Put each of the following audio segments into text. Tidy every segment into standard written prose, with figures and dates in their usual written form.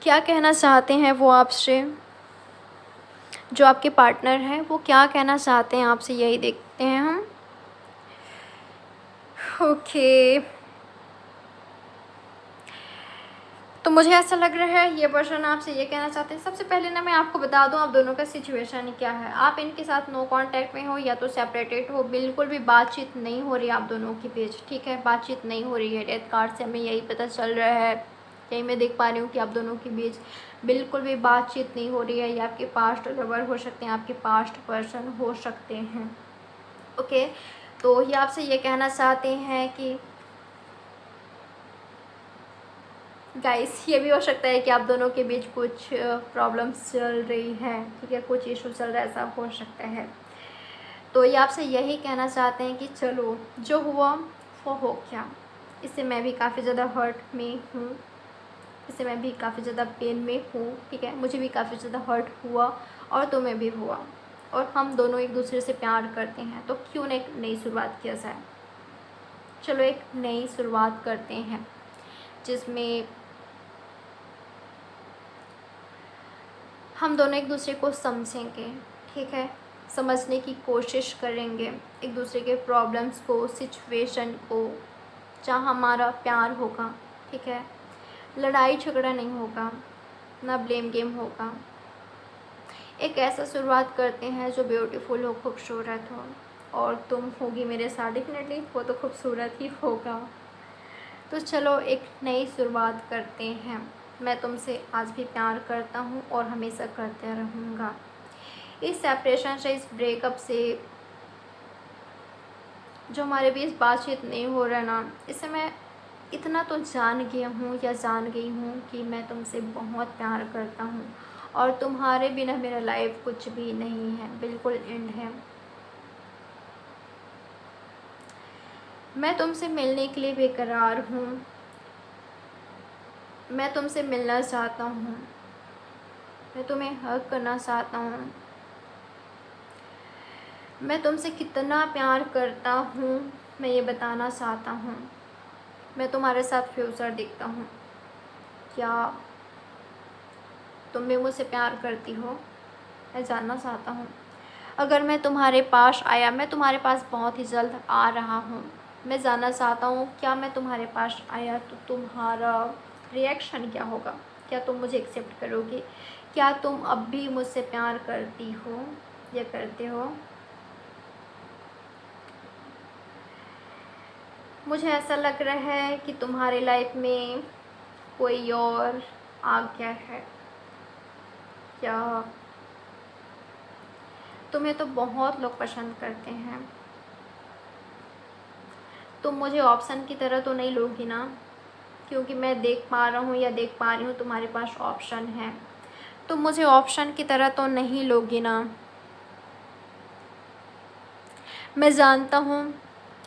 क्या कहना चाहते हैं वो आपसे, जो आपके पार्टनर हैं वो क्या कहना चाहते हैं आपसे, यही देखते हैं हम। ओके, तो मुझे ऐसा लग रहा है ये पर्सन आपसे ये कहना चाहते हैं। सबसे पहले ना मैं आपको बता दूं आप दोनों का सिचुएशन क्या है। आप इनके साथ नो कांटेक्ट में हो या तो सेपरेटेड हो, बिल्कुल भी बातचीत नहीं हो रही आप दोनों के बीच, ठीक है, बातचीत नहीं हो रही है। डेथ कार्ड से हमें यही पता चल रहा है, यही मैं देख पा रही हूँ कि आप दोनों के बीच बिल्कुल भी बातचीत नहीं हो रही है। ये आपके पास्ट लवर हो सकते हैं, आपके पास्ट पर्सन हो सकते हैं। ओके, तो ये आपसे ये कहना चाहते हैं कि गाइस, ये भी हो सकता है कि आप दोनों के बीच कुछ प्रॉब्लम्स चल रही हैं, ठीक है, कुछ इशू चल रहा है, ऐसा हो सकता है। तो ये आपसे यही कहना चाहते हैं कि चलो जो हुआ वो हो गया, इससे मैं भी काफ़ी ज़्यादा हर्ट में हूँ, इससे मैं भी काफ़ी ज़्यादा पेन में हूँ, ठीक है, मुझे भी काफ़ी ज़्यादा हर्ट हुआ और तुम्हें भी हुआ, और हम दोनों एक दूसरे से प्यार करते हैं, तो क्यों ना एक नई शुरुआत किया जाए। चलो एक नई शुरुआत करते हैं जिसमें हम दोनों एक दूसरे को समझेंगे, ठीक है, समझने की कोशिश करेंगे एक दूसरे के प्रॉब्लम्स को, सिचुएशन को, जहाँ हमारा प्यार होगा, ठीक है, लड़ाई झगड़ा नहीं होगा, ना ब्लेम गेम होगा। एक ऐसा शुरुआत करते हैं जो ब्यूटीफुल हो, खूबसूरत हो, और तुम होगी मेरे साथ, डेफिनेटली वो तो खूबसूरत ही होगा। तो चलो एक नई शुरुआत करते हैं। मैं तुमसे आज भी प्यार करता हूँ और हमेशा करते रहूँगा। इस सेपरेशन से, इस ब्रेकअप से, जो हमारे बीच बातचीत नहीं हो रहा ना, इससे मैं इतना तो जान गया हूँ या जान गई हूँ कि मैं तुमसे बहुत प्यार करता हूँ, और तुम्हारे बिना मेरा लाइफ कुछ भी नहीं है, बिल्कुल एंड है। मैं तुमसे मिलने के लिए बेकरार हूँ, मैं तुमसे मिलना चाहता हूँ, मैं तुम्हें हग करना चाहता हूँ। मैं तुमसे कितना प्यार करता हूँ मैं ये बताना चाहता हूँ। मैं तुम्हारे साथ फ्यूचर देखता हूँ। क्या तुम भी मुझसे प्यार करती हो, मैं जानना चाहता हूँ। अगर मैं तुम्हारे पास आया, मैं तुम्हारे पास बहुत ही जल्द आ रहा हूँ, मैं जानना चाहता हूँ क्या मैं तुम्हारे पास आया तो तुम्हारा रिएक्शन क्या होगा, क्या तुम मुझे एक्सेप्ट करोगे, क्या तुम अब भी मुझसे प्यार करती हो या करते हो। मुझे ऐसा लग रहा है कि तुम्हारी लाइफ में कोई और आ गया है, क्या तुम्हें तो बहुत लोग पसंद करते हैं। तुम मुझे ऑप्शन की तरह तो नहीं लोगी ना, क्योंकि मैं देख पा रहा हूँ या देख पा रही हूँ तुम्हारे पास ऑप्शन है। तुम मुझे ऑप्शन की तरह तो नहीं लोगी ना। मैं जानता हूँ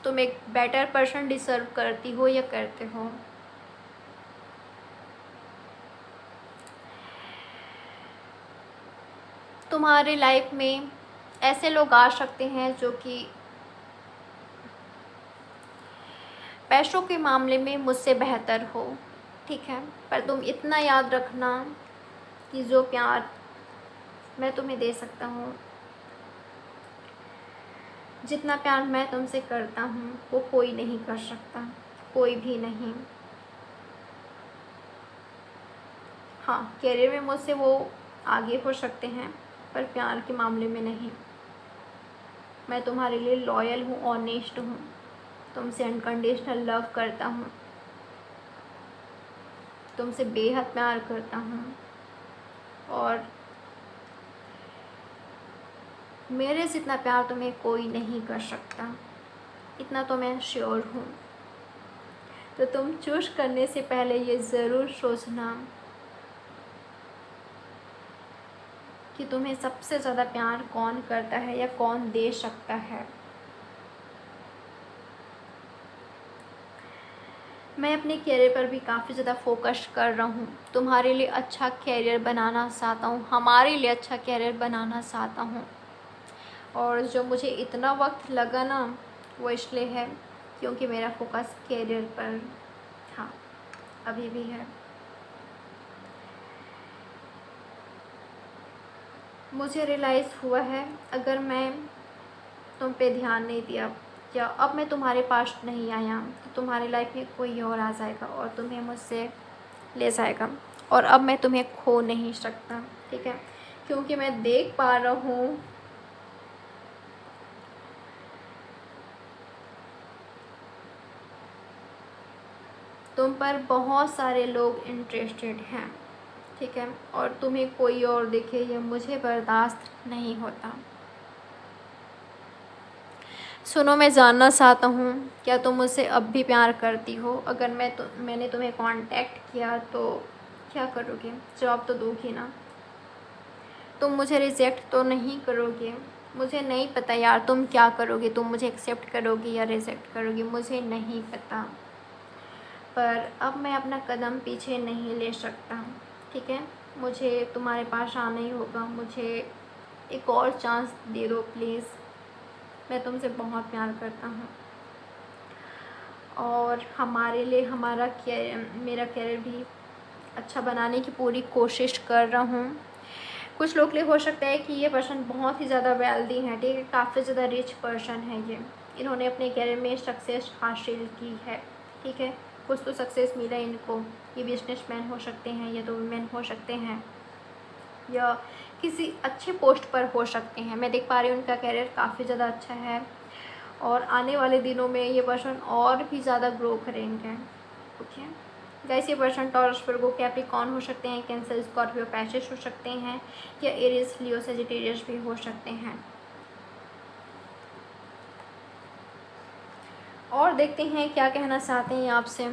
तुम एक बेटर पर्सन डिज़र्व करती हो या करते हो। तुम्हारी लाइफ में ऐसे लोग आ सकते हैं जो कि पैसों के मामले में मुझसे बेहतर हो, ठीक है, पर तुम इतना याद रखना कि जो प्यार मैं तुम्हें दे सकता हूँ, जितना प्यार मैं तुमसे करता हूँ वो कोई नहीं कर सकता, कोई भी नहीं। हाँ, करियर में मुझसे वो आगे हो सकते हैं, पर प्यार के मामले में नहीं। मैं तुम्हारे लिए लॉयल हूँ, ऑनेस्ट हूँ, तुमसे अनकंडीशनल लव करता हूँ, तुमसे बेहद प्यार करता हूँ, और मेरे जितना प्यार तुम्हें कोई नहीं कर सकता, इतना तो मैं श्योर हूँ। तो तुम चूज करने से पहले ये ज़रूर सोचना कि तुम्हें सबसे ज़्यादा प्यार कौन करता है या कौन दे सकता है। मैं अपने कैरियर पर भी काफ़ी ज़्यादा फोकस कर रहा हूँ, तुम्हारे लिए अच्छा कैरियर बनाना चाहता हूँ, हमारे लिए अच्छा कैरियर बनाना चाहता हूँ। और जो मुझे इतना वक्त लगा ना, वो इसलिए है क्योंकि मेरा फोकस कैरियर पर, हाँ, अभी भी है। मुझे रियलाइज़ हुआ है, अगर मैं तुम पे ध्यान नहीं दिया या अब मैं तुम्हारे पास नहीं आया तो तुम्हारी लाइफ में कोई और आ जाएगा और तुम्हें मुझसे ले जाएगा, और अब मैं तुम्हें खो नहीं सकता, ठीक है। क्योंकि मैं देख पा रहा हूँ तुम पर बहुत सारे लोग इंटरेस्टेड हैं, ठीक है, और तुम्हें कोई और दिखे ये मुझे बर्दाश्त नहीं होता। सुनो, मैं जानना चाहता हूँ क्या तुम मुझसे अब भी प्यार करती हो? अगर मैंने तुम्हें कांटेक्ट किया तो क्या करोगे? जवाब तो दोगी ना। तुम मुझे रिजेक्ट तो नहीं करोगे? मुझे नहीं पता यार तुम क्या करोगे, तुम मुझे एक्सेप्ट करोगे या रिजेक्ट करोगे, मुझे नहीं पता। पर अब मैं अपना कदम पीछे नहीं ले सकता, ठीक है। मुझे तुम्हारे पास आना ही होगा, मुझे एक और चांस दे दो प्लीज़। मैं तुमसे बहुत प्यार करता हूँ और हमारे लिए मेरा कैरियर भी अच्छा बनाने की पूरी कोशिश कर रहा हूँ। कुछ लोग के लिए हो सकता है कि ये पर्सन बहुत ही ज़्यादा वेल्दी है, ठीक है, काफ़ी ज़्यादा रिच पर्सन है ये। इन्होंने अपने कैरियर में सक्सेस हासिल की है, ठीक है, कुछ तो सक्सेस मिला इनको। ये बिजनेसमैन हो सकते हैं या तो वुमेन हो सकते हैं या किसी अच्छे पोस्ट पर हो सकते हैं। मैं देख पा रही हूँ उनका कैरियर काफ़ी ज़्यादा अच्छा है और आने वाले दिनों में ये पर्सन और भी ज़्यादा ग्रो करेंगे, ओके। गाइस, ये पर्सन टॉरस, वर्गो, कैप्रिकॉर्न हो सकते हैं, कैंसर, स्कॉर्पियो, पैसेज हो सकते हैं या एरीज, लियो, सजिटेरियस भी हो सकते हैं। और देखते हैं क्या कहना चाहते हैं आपसे।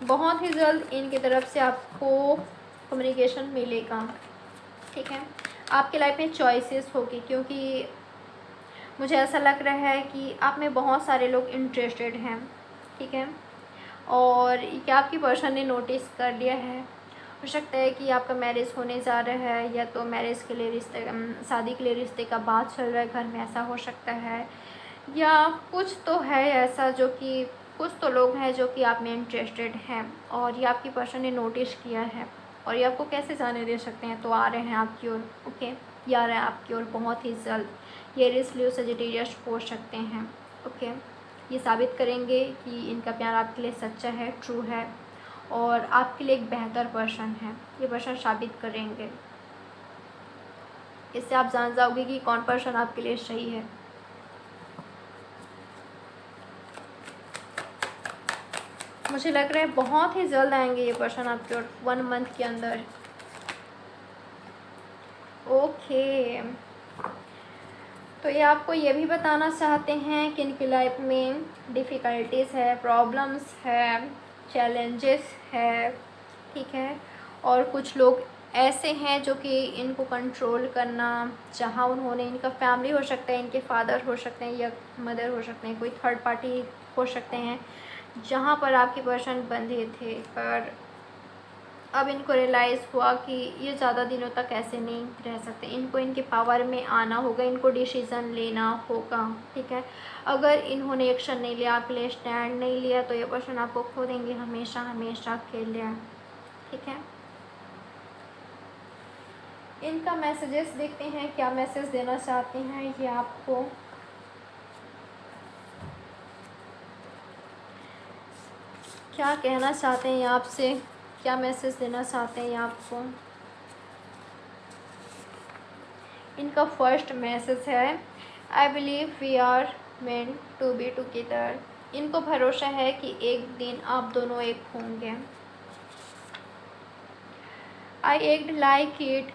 बहुत ही जल्द इनकी तरफ से आपको कम्युनिकेशन मिलेगा, ठीक है। आपके लाइफ में चॉइसेस होगी क्योंकि मुझे ऐसा लग रहा है कि आप में बहुत सारे लोग इंटरेस्टेड हैं, ठीक है, और क्या आपकी पर्सन ने नोटिस कर लिया है। हो सकता है कि आपका मैरिज होने जा रहा है या तो मैरिज के लिए शादी के लिए रिश्ते का बात चल रहा है घर में, ऐसा हो सकता है, या कुछ तो है ऐसा जो कि कुछ तो लोग हैं जो कि आप में इंटरेस्टेड हैं और ये आपकी पर्सन ने नोटिस किया है और ये आपको कैसे जाने दे सकते हैं। तो आ रहे हैं आपकी ओर, ओके, ये आ रहे हैं आपकी ओर बहुत ही जल्द। ये एरीज, लियो, सजिटेरियस हो सकते हैं, ओके। ये साबित करेंगे कि इनका प्यार आपके लिए सच्चा है, ट्रू है और आपके लिए एक बेहतर पर्सन है। ये पर्सन साबित करेंगे। इससे आप जान जाओगे कि कौन पर्सन आपके लिए सही है। मुझे लग रहा है बहुत ही जल्द आएंगे ये पर्सन आपकी ओर, 1 मंथ के अंदर, ओके। तो ये आपको ये भी बताना चाहते हैं कि इनकी लाइफ में डिफ़िकल्टीज़ है, प्रॉब्लम्स है, चैलेंजेस है, ठीक है, और कुछ लोग ऐसे हैं जो कि इनको कंट्रोल करना चाहा उन्होंने। इनका फैमिली हो सकता है, इनके फादर हो सकते हैं या मदर हो सकते हैं, कोई थर्ड पार्टी हो सकते हैं जहाँ पर आपके पर्सन बंधे थे। पर अब इनको रियलाइज़ हुआ कि ये ज़्यादा दिनों तक ऐसे नहीं रह सकते, इनको इनके पावर में आना होगा, इनको डिसीज़न लेना होगा, ठीक है। अगर इन्होंने एक्शन नहीं लिया, आपके लिए स्टैंड नहीं लिया तो ये पर्सन आपको खो देंगे हमेशा हमेशा के लिए, ठीक है। इनका मैसेजेस देखते हैं, क्या मैसेज देना चाहते हैं ये आपको। क्या कहना चाहते हैं आपसे, क्या मैसेज देना चाहते हैं आपको। इनका फर्स्ट मैसेज है, I believe we are meant to be together. इनको भरोसा है कि एक दिन आप दोनों एक होंगे। I act like it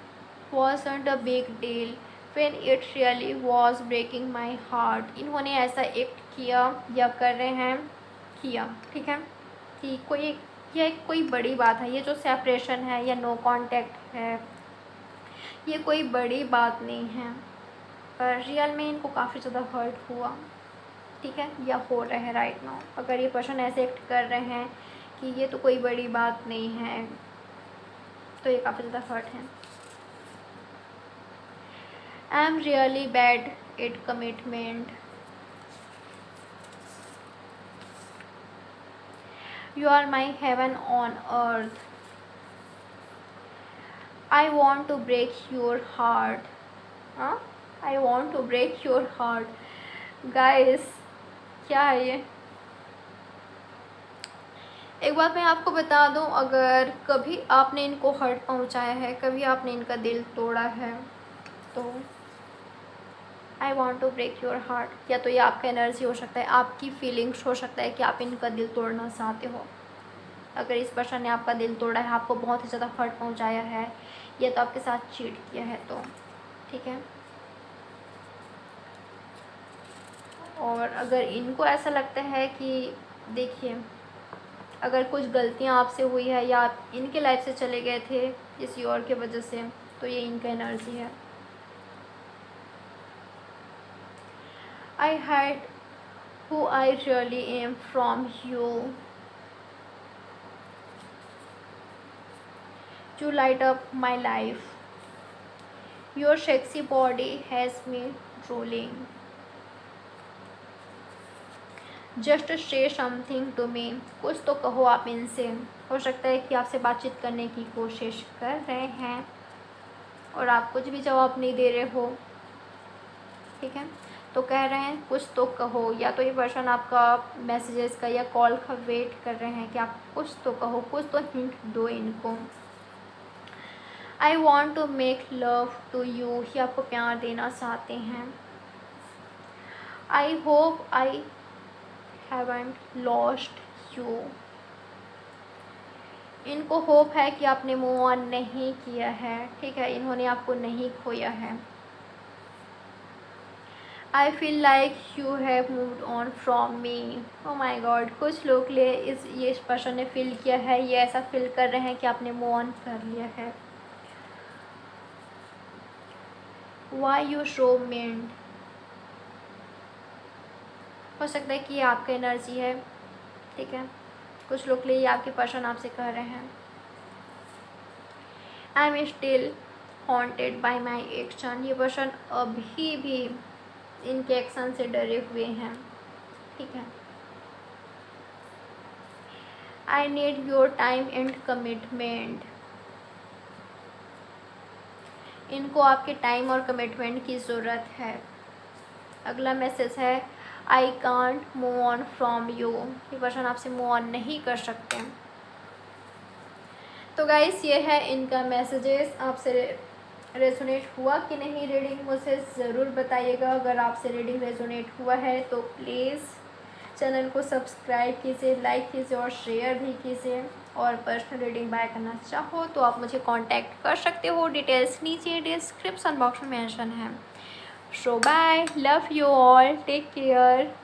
wasn't a big deal when it really was breaking my heart। इन्होंने ऐसा एक्ट किया या कर रहे हैं, किया, ठीक है, कि कोई बड़ी बात है, ये जो सेपरेशन है या नो कांटेक्ट है ये कोई बड़ी बात नहीं है, पर रियल में इनको काफ़ी ज़्यादा हर्ट हुआ, ठीक है, या हो रहा है राइट नाउ। अगर ये पर्सन ऐसे एक्ट कर रहे हैं कि ये तो कोई बड़ी बात नहीं है तो ये काफ़ी ज़्यादा हर्ट है। I am really bad at commitment. You are my heaven on earth. I want to break your heart. हाँ, I want to break your heart. Guys क्या है ये? एक बात मैं आपको बता दूं, अगर कभी आपने इनको हर्ट पहुंचाया है, कभी आपने इनका दिल तोड़ा है, तो I want to break your heart, या तो ये आपका एनर्जी हो सकता है, आपकी फीलिंग्स हो सकता है कि आप इनका दिल तोड़ना चाहते हो। अगर इस पर्सन ने आपका दिल तोड़ा है, आपको बहुत ही ज़्यादा हर्ट पहुंचाया है, या तो आपके साथ चीट किया है, तो ठीक है। और अगर इनको ऐसा लगता है कि देखिए, अगर कुछ गलतियां आपसे हुई है या आप इनके लाइफ से चले गए थे किसी और के वजह से, तो ये इनका एनर्जी है। I hide who I really am from you, to light up my life, your sexy body has me drooling, just say something to me. कुछ तो कहो आप इनसे। हो सकता है कि आपसे बातचीत करने की कोशिश कर रहे हैं और आप कुछ भी जवाब नहीं दे रहे हो, ठीक है। तो कह रहे हैं कुछ तो कहो, या तो ये पर्सन आपका मैसेजेस का या कॉल का वेट कर रहे हैं कि आप कुछ तो कहो, कुछ तो हिंट दो इनको। I want to make love to you, ही आपको प्यार देना चाहते हैं। I hope I haven't lost you, इनको होप है कि आपने मूव ऑन नहीं किया है, ठीक है, इन्होंने आपको नहीं खोया है। I feel like you have moved on from me, oh my god, कुछ लोग इस पर्सन ने फील किया है, ये ऐसा फील कर रहे हैं कि आपने मूव ऑन कर लिया है। वाई यू शो मेंड, हो सकता है कि ये आपका एनर्जी है, ठीक है। कुछ लोग लिए आपके पर्सन आपसे कह रहे हैं I am still haunted by my action, ये पर्सन अभी भी इनके एक्शन से डरे हुए हैं, ठीक है। I need your time and commitment, इनको आपके टाइम और कमिटमेंट की ज़रूरत है। अगला मैसेज है I can't move on from you, ये पर्सन आपसे मूव ऑन नहीं कर सकते। तो गाइस ये है इनका मैसेजेस। आपसे रेजोनेट हुआ कि नहीं रीडिंग, मुझे ज़रूर बताइएगा। अगर आपसे रीडिंग रेजोनेट हुआ है तो प्लीज़ चैनल को सब्सक्राइब कीजिए, लाइक कीजिए और शेयर भी कीजिए। और पर्सनल रीडिंग बाय करना चाहो तो आप मुझे कांटेक्ट कर सकते हो, डिटेल्स नीचे डिस्क्रिप्शन बॉक्स में मेंशन है। So bye, love you all, take care.